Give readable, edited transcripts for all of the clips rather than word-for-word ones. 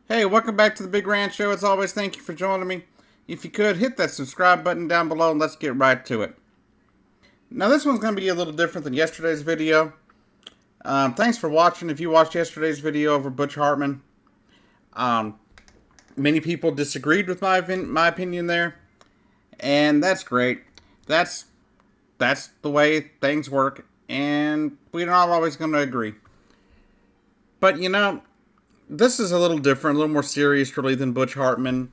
Hey, welcome back to the Big Ranch Show. As always, thank you for joining me. If you could, hit that subscribe button down below and let's get right to it. Now, this one's going to be a little different than yesterday's video. Thanks for watching. If you watched yesterday's video over Butch Hartman, many people disagreed with my opinion there, and that's great. That's the way things work, and we're not always going to agree. But, this is a little different, a little more serious, really, than Butch Hartman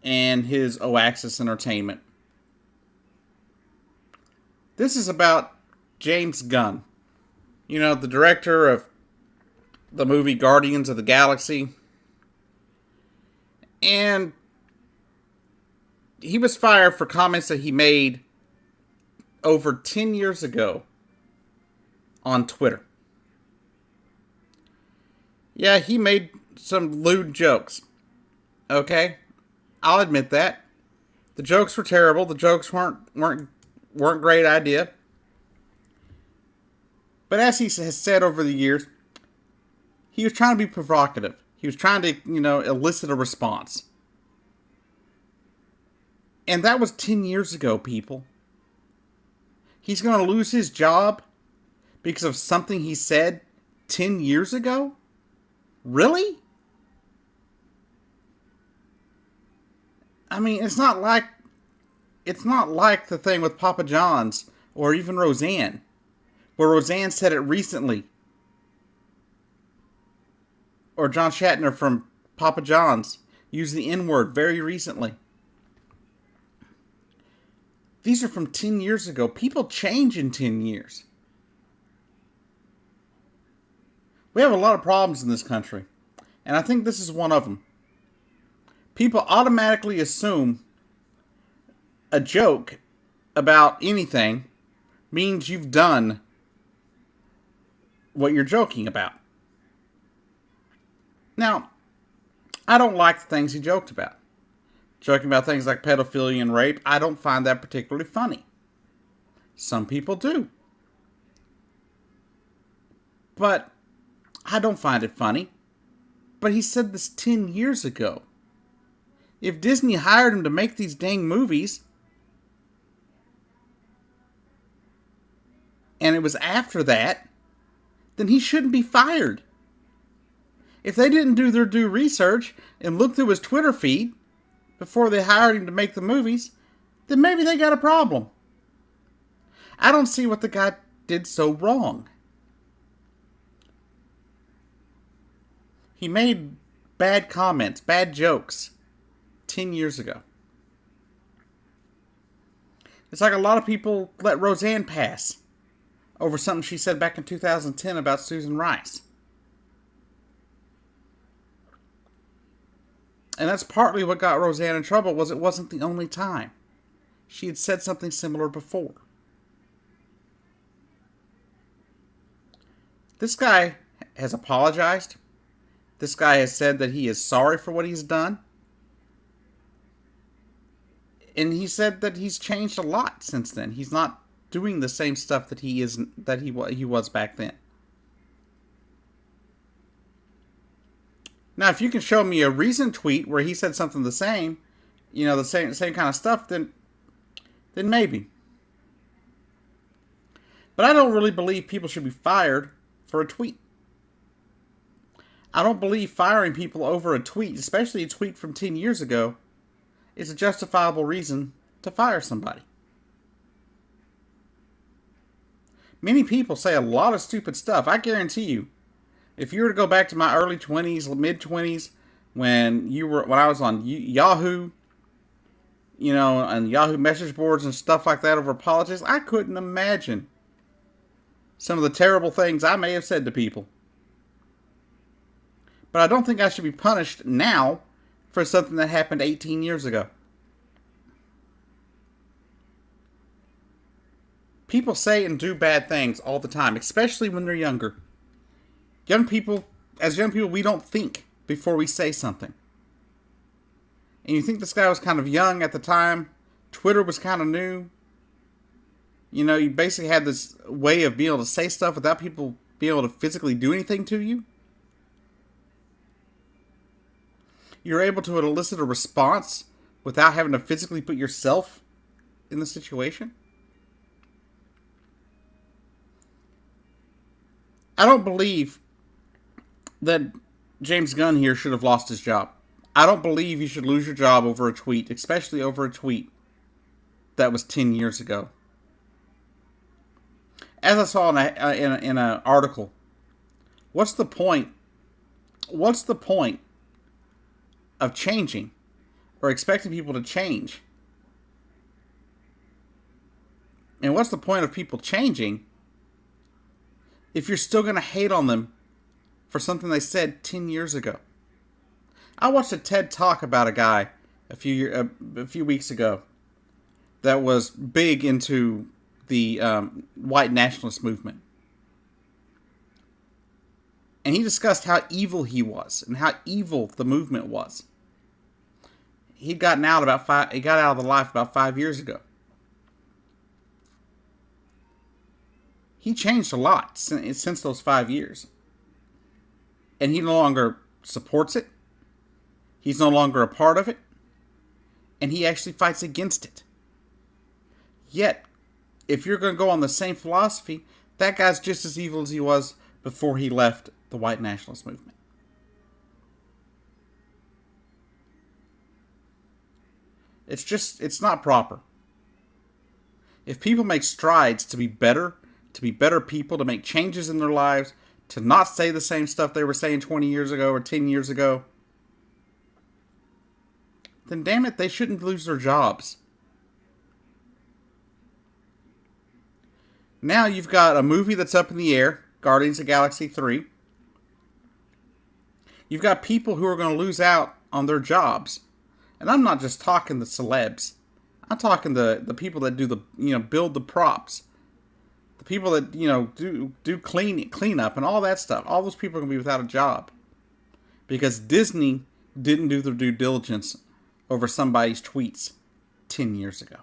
and his Oaxis Entertainment. This is about James Gunn. The director of the movie Guardians of the Galaxy. And he was fired for comments that he made over 10 years ago on Twitter. Yeah, he made some lewd jokes. Okay? I'll admit that. The jokes were terrible. The jokes weren't great idea. But as he has said over the years, he was trying to be provocative. He was trying to, elicit a response. And that was 10 years ago, people. He's going to lose his job because of something he said 10 years ago? Really? I mean, it's not like the thing with Papa John's or even Roseanne, where Roseanne said it recently. Or John Shatner from Papa John's used the N-word very recently. These are from 10 years ago. People change in 10 years. We have a lot of problems in this country, and I think this is one of them. People automatically assume a joke about anything means you've done what you're joking about. Now, I don't like the things he joked about. Joking about things like pedophilia and rape, I don't find that particularly funny. Some people do. But I don't find it funny. But he said this 10 years ago. If Disney hired him to make these dang movies, and it was after that, then he shouldn't be fired. If they didn't do their due research and look through his Twitter feed before they hired him to make the movies, then maybe they got a problem. I don't see what the guy did so wrong. He made bad comments, bad jokes 10 years ago. It's like a lot of people let Roseanne pass over something she said back in 2010 about Susan Rice. And that's partly what got Roseanne in trouble, was it wasn't the only time. She had said something similar before. This guy has apologized. This guy has said that he is sorry for what he's done. And he said that he's changed a lot since then. He's not doing the same stuff that he was back then. Now, if you can show me a recent tweet where he said something the same, the same kind of stuff, then maybe. But I don't really believe people should be fired for a tweet. I don't believe firing people over a tweet, especially a tweet from 10 years ago, is a justifiable reason to fire somebody. Many people say a lot of stupid stuff. I guarantee you, if you were to go back to my early 20s, mid 20s, when I was on Yahoo, and Yahoo message boards and stuff like that over politics, I couldn't imagine some of the terrible things I may have said to people. But I don't think I should be punished now for something that happened 18 years ago. People say and do bad things all the time, especially when they're younger. As young people, we don't think before we say something. And you think this guy was kind of young at the time. Twitter was kind of new. You basically had this way of being able to say stuff without people being able to physically do anything to you. You're able to elicit a response without having to physically put yourself in the situation. I don't believe that James Gunn here should have lost his job. I don't believe you should lose your job over a tweet, especially over a tweet that was 10 years ago. As I saw in an article, what's the point? What's the point of changing or expecting people to change? And what's the point of people changing if you're still going to hate on them for something they said 10 years ago? I watched a TED Talk about a guy a few weeks ago that was big into the white nationalist movement. And he discussed how evil he was and how evil the movement was. He got out of the life about 5 years ago. He changed a lot since those 5 years. And he no longer supports it. He's no longer a part of it. And he actually fights against it. Yet, if you're going to go on the same philosophy, that guy's just as evil as he was before he left the white nationalist movement. It's not proper. If people make strides to be better people, to make changes in their lives, to not say the same stuff they were saying 20 years ago or 10 years ago, then damn it, they shouldn't lose their jobs. Now you've got a movie that's up in the air, Guardians of the Galaxy 3. You've got people who are going to lose out on their jobs. And I'm not just talking the celebs. I'm talking the people that do build the props. The people that, do cleanup and all that stuff. All those people are going to be without a job. Because Disney didn't do their due diligence over somebody's tweets 10 years ago.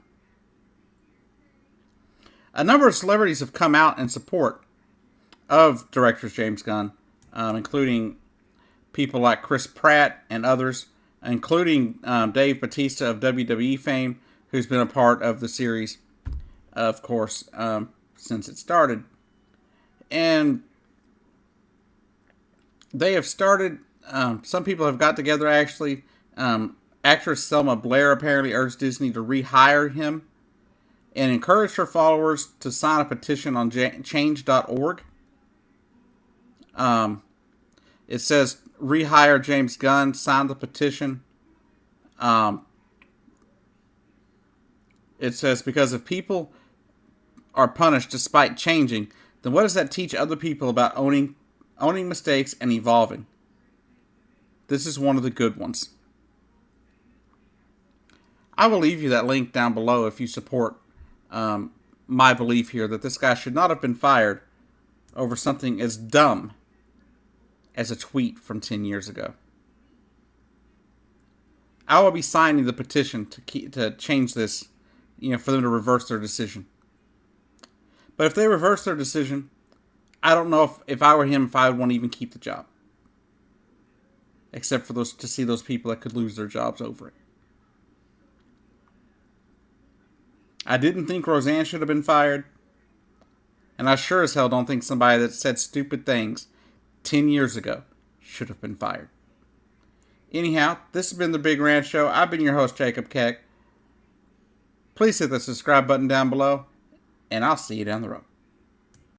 A number of celebrities have come out in support of director James Gunn, including people like Chris Pratt and others, including Dave Bautista of WWE fame, who's been a part of the series, of course, since it started. And they have started, some people have got together actually. Actress Selma Blair apparently urged Disney to rehire him and encouraged her followers to sign a petition on change.org. It says, rehire James Gunn, sign the petition. It says, because if people are punished despite changing, then what does that teach other people about owning mistakes and evolving? This is one of the good ones. I will leave you that link down below if you support my belief here that this guy should not have been fired over something as dumb as a tweet from 10 years ago. I will be signing the petition to change this, for them to reverse their decision. But if they reverse their decision, I don't know if I were him, if I would want to even keep the job. Except for to see those people that could lose their jobs over it. I didn't think Roseanne should have been fired. And I sure as hell don't think somebody that said stupid things 10 years ago should have been fired. Anyhow, this has been The Big Rant Show. I've been your host, Jacob Keck. Please hit the subscribe button down below, and I'll see you down the road.